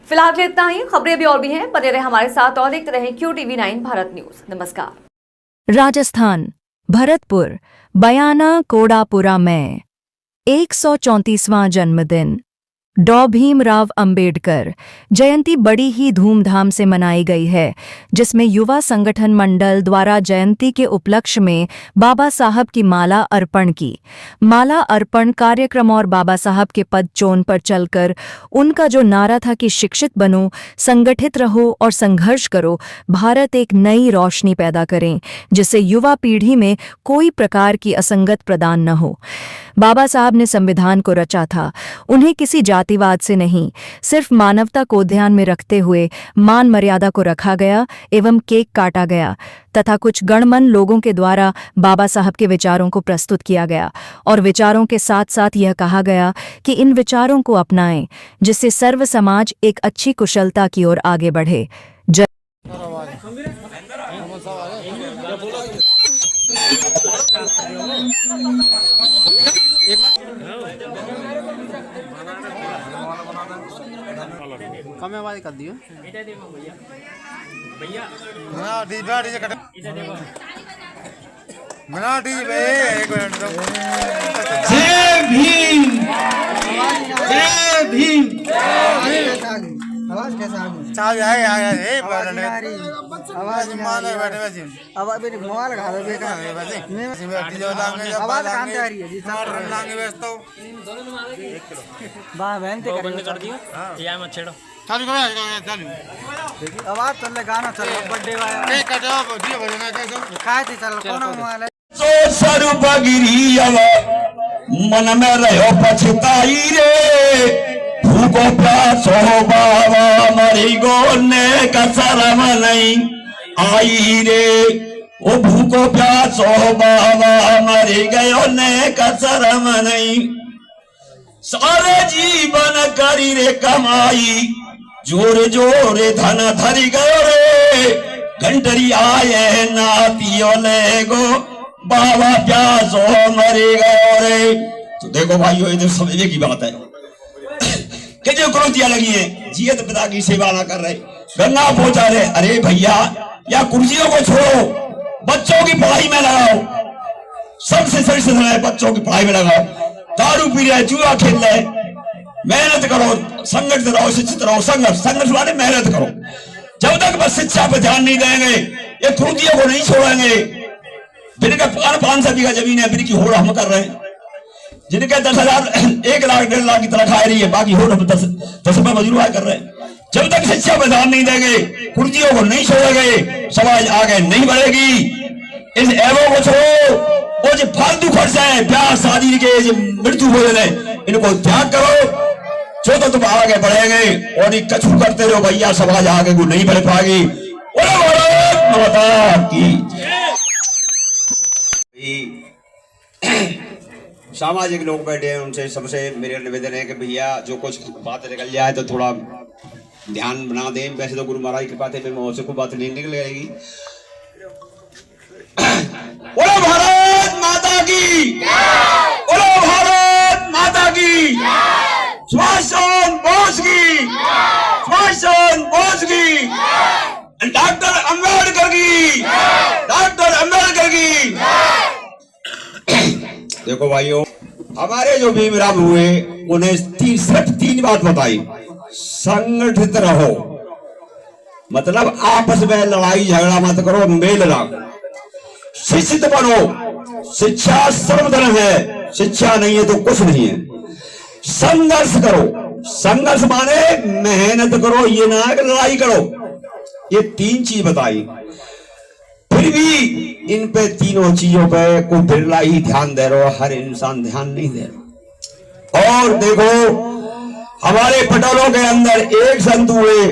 फिलहाल के इतना ही। खबरें अभी और भी हैं, बने रहे हमारे साथ और देखते रहें QTV9 भारत न्यूज। नमस्कार। राजस्थान, भरतपुर, बयाना कोडापुरा में 134वां जन्मदिन डॉ भीमराव अंबेडकर जयंती बड़ी ही धूमधाम से मनाई गई है, जिसमें युवा संगठन मंडल द्वारा जयंती के उपलक्ष्य में बाबा साहब की माला अर्पण की। माला अर्पण कार्यक्रम और बाबा साहब के पद चोन पर चलकर उनका जो नारा था कि शिक्षित बनो, संगठित रहो और संघर्ष करो, भारत एक नई रोशनी पैदा करें जिससे युवा पीढ़ी में कोई प्रकार की असंगत प्रदान न हो। बाबा साहब ने संविधान को रचा था, उन्हें किसी जातिवाद से नहीं, सिर्फ मानवता को ध्यान में रखते हुए मान मर्यादा को रखा गया एवं केक काटा गया तथा कुछ गणमन लोगों के द्वारा बाबा साहब के विचारों को प्रस्तुत किया गया और विचारों के साथ साथ यह कहा गया कि इन विचारों को अपनाएं जिससे सर्व समाज एक अच्छी कुशलता की ओर आगे बढ़े। कम आवाज कर दियो भैया जय भीम, जय भीम। आवाज कैसा आ गई? चाल है आवाज नहीं आ रही। आवाज नहीं आ रही। आवाज मेरे मोबाइल लगा दो बेटा। आवाज कहाँ से आ रही है जी? वाह बहन ते बंद कर दियो या मत छेड़ो। चालू करो, चालू। आवाज चल रहा, गाना चल रहा, बर्थडे वाला के कटो दियो बजना कैसे खाए थे चल कौन मोबाइल है? सो स्वरूप गिरी अब मन में रहो पछताई रे, भूखो प्यासो बाबा मरी गोने का शरम नहीं आई रे। ओ भूखो प्यासो बाबा मरी गयो ने का शरम नहीं, सारे जीवन करी रे कमाई, जोरे जोरे धन धरी गयो रे, घंटरी आए नातियो ले गो बाबा प्यासो मरी गयो रे। तो देखो भाइयों, ये तो समझने की बात है कि जो कुर्सियां लगी है जियत पिता की सेवा ना कर रहे, गंगा पहुंचा रहे। अरे भैया, या कुर्सियों को छोड़ो, बच्चों की पढ़ाई में लगाओ, सबसे सही बच्चों की पढ़ाई में लगाओ। दारू पी रहे, जुआ खेल रहे, मेहनत करो, संगठित रहो, शिक्षित रहो। संघर्ष वाले मेहनत करो। जब तक बस शिक्षा पर ध्यान नहीं देंगे, ये कुर्सियों को नहीं छोड़ेंगे। जिनका 500 बीघा जमीन है, जिनकी होड़ हम कर रहे हैं, जिनके 10,000 1 लाख 1.5 लाख की तरह खा रही है, बाकी होड़ 10 रुपए मजदूर कर रहे हैं। जब तक शिक्षा पर ध्यान नहीं देंगे, कुर्सियों को नहीं छोड़ेंगे, समाज आगे नहीं बढ़ेगी। इस एवं को छोड़ो, वो जो फालतू खर्च है, ब्याह शादी के मृत्यु हो जाए, इनको त्याग करो, जो तो तुम आगे बढ़ेंगे। और कछु करते रहो भैया, समाज आगे को नहीं बढ़ पाएगी। सामाजिक लोग बैठे हैं, उनसे सबसे मेरा निवेदन है कि भैया जो कुछ बात निकल जाए तो थोड़ा ध्यान बना दें। वैसे तो गुरु महाराज की बात है, मैं से कोई बात नहीं निकल जाएगी। बोलो भारत माता की, बोलो भारत माता की, सुभाष चंद्र बोस की, सुभाष चंद्र बोस की, डॉक्टर अंबेडकर की, डॉक्टर अंबेडकर की। देखो भाइयों, हमारे जो भीमराव हुए उन्हें सिर्फ 3 बात बताई। संगठित रहो, मतलब आपस में लड़ाई झगड़ा मत करो, मेल रखो। शिक्षित बनो, शिक्षा सर्वधन है, शिक्षा नहीं है तो कुछ नहीं है। संघर्ष करो, संघर्ष माने मेहनत करो, ये ना कि लड़ाई करो। ये 3 चीज बताई। फिर भी इन पे तीनों चीजों पे कोई बिरला ही ध्यान दे रहा, हर इंसान ध्यान नहीं दे रहा। और देखो, हमारे पटोलों के अंदर एक संत हुए,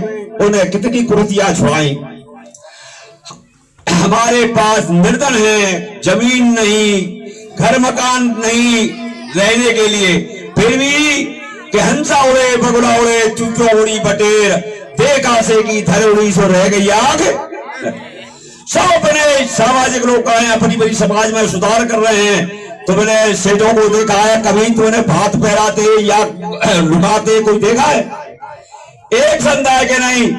उन्हें कितनी कुर्सियां छुड़ाई। हमारे पास निर्धन है, जमीन नहीं, घर मकान नहीं रहने के लिए, फिर भी कि हंसा उड़े बगुड़ा उड़े चूचो उड़ी बटेर, देखा से की धर उड़ी सो रह गई आग। सब अपने सामाजिक लोग आए, अपनी बड़ी समाज में सुधार कर रहे हैं। तुमने सेठों को देखा है कभी? तुमने भात पहराते या लुटाते कोई देखा है? एक संदाय के नहीं,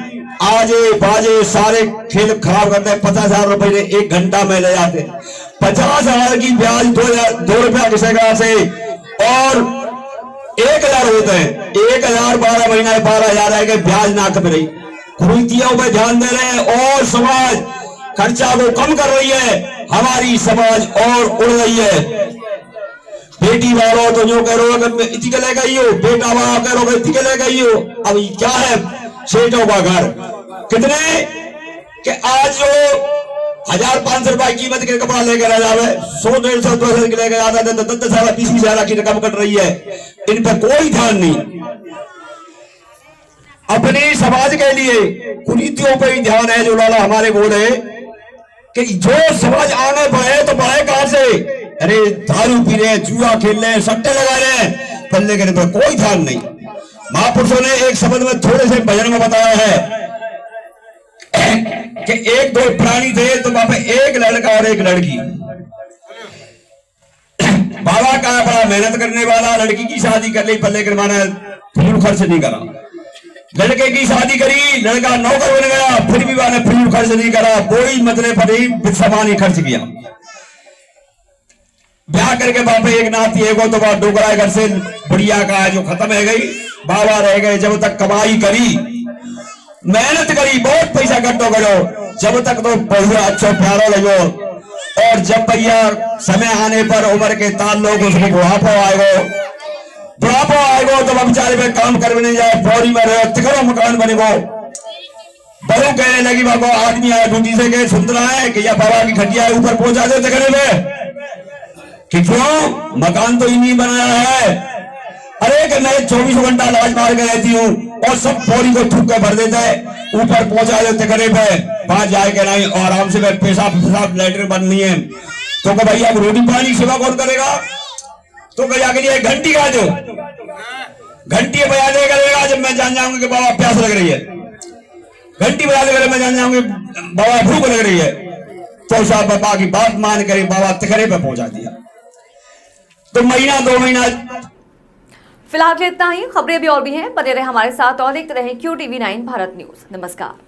आजे बाजे सारे खेल खराब करते हैं। 50,000 रुपए ने 1 घंटा में ले जाते हैं। 50,000 की ब्याज 2 रुपया किसेगा से और 1,000 होते हैं। 1,000 12 महीना 12,000 आएगा, ब्याज ना कम रही। कुरीतियों पे ध्यान दे रहे हैं और समाज खर्चा को कम कर रही है, हमारी समाज और उड़ रही है। बेटी वालों तो जो कह रहे हो इतनी के ले गई हो, बेटा वाला कह रहे हो इतनी के ले गई हो। अब क्या है सेठों का घर कितने कि आज जो 1,500 रुपए कीमत के कपड़ा लेकर आ जावे 100-150 200 के लेकर आता है, 10,000 20,000 की रकम कट रही है। इन पर कोई ध्यान नहीं। अपने समाज के लिए कुरीतियों पर ही ध्यान है। जो लाला हमारे बोले कि जो समाज आगे बढ़े तो बढ़े कहां से? अरे दारू पी रहे हैं, जुआ खेल रहे हैं, सट्टे लगा रहे हैं, पल्ले के पर कोई ध्यान नहीं। महापुरुषों ने एक शब्द में थोड़े से भजन में बताया है कि 1-2 प्राणी थे तो वहां पे एक लड़का और एक लड़की। बाबा का बड़ा मेहनत करने वाला, लड़की की शादी कर ली, पल्ले के माना फिर खर्च नहीं करा। लड़के की शादी करी, लड़का नौकर बन गया, फिर भी वाने फिर खर्च नहीं करा, कोई मतलब पर ही सामान ही खर्च किया। ब्याह करके बापे एक नाती है तो बात डोकरा घर से बुढ़िया का है जो खत्म है गई। बाबा रह गए, जब तक कमाई करी, मेहनत करी, बहुत पैसा इकट्ठो करो, जब तक तो बढ़िया अच्छा प्यारा लगो। और जब भैया समय आने पर उम्र के ताल लोग उसमें बुढ़ापा आएगो तो बेचारे में काम करने जाए, फौरी में रहे, तिकड़ो मकान बनेगो। बहू कहने लगी बाबा आदमी आया ड्यूटी से गए, सुंदरा है कि या बाबा की खटिया ऊपर पहुंचा दे तिकड़े में कि क्यों मकान तो इन्हीं बनाया है। अरे कि मैं 24 घंटा लाज मार के रहती हूँ और सब फौरी को थूक के भर देता है, ऊपर पहुंचा देते करे पे बाहर जाए के नहीं और आराम से पेशाब लेटरिन बननी है। तो क्या भैया रोटी पानी सेवा कौन करेगा? तो क्या के लिए घंटी का जो घंटी बजा दे करेगा जब मैं जान जाऊंगा कि बाबा प्यास लग रही है, घंटी बजा दे कर मैं जान जाऊंगी बाबा भूख लग रही है। तो साहब बाबा की बात मान कर बाबा तिकड़े पे पहुंचा दिया। तो महीना 2 महीना फिलहाल इतना ही। खबरें भी और भी हैं, बने रहे हमारे साथ और देखते रहें QTV9 भारत न्यूज। नमस्कार।